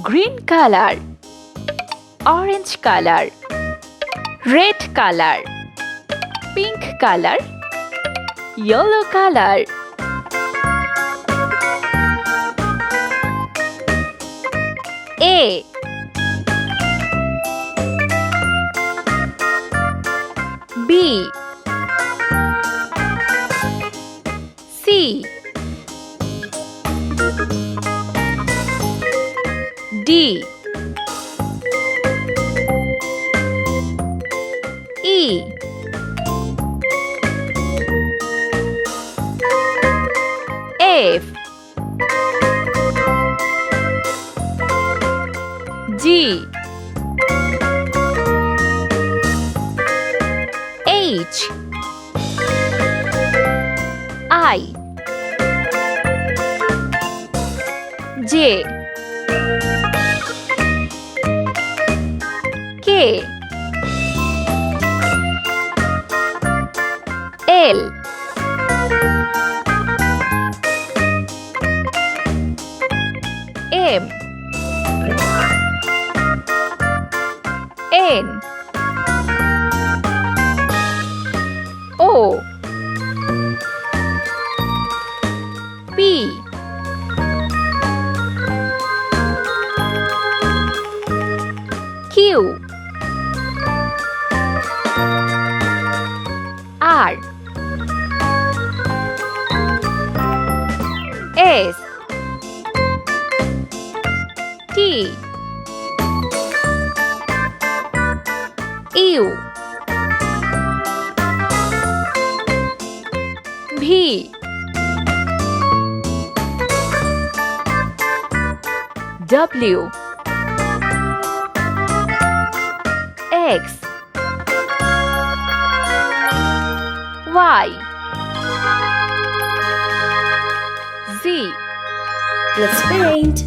green color, orange color, red color, pink color, yellow color. A B C D E F G H I J K L M N O P Q R S T U V W X Y Z. Let's paint.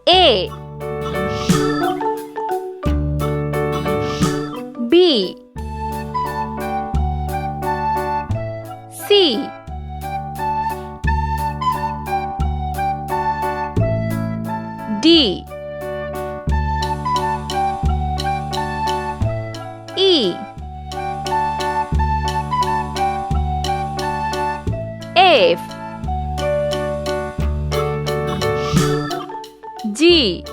A B C D E F G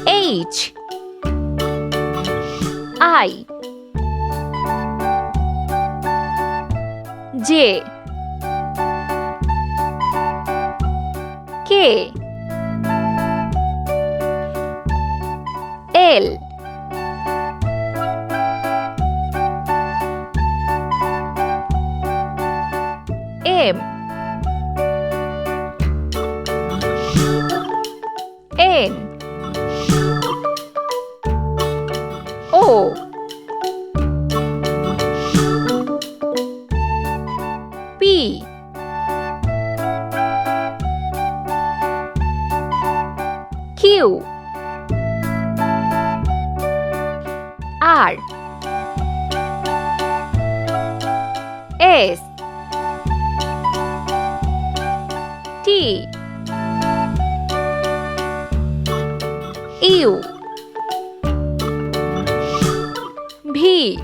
H I J K L M N O P Q R S T U V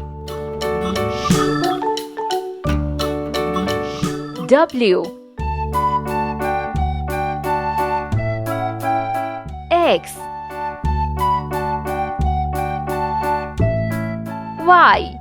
W X Y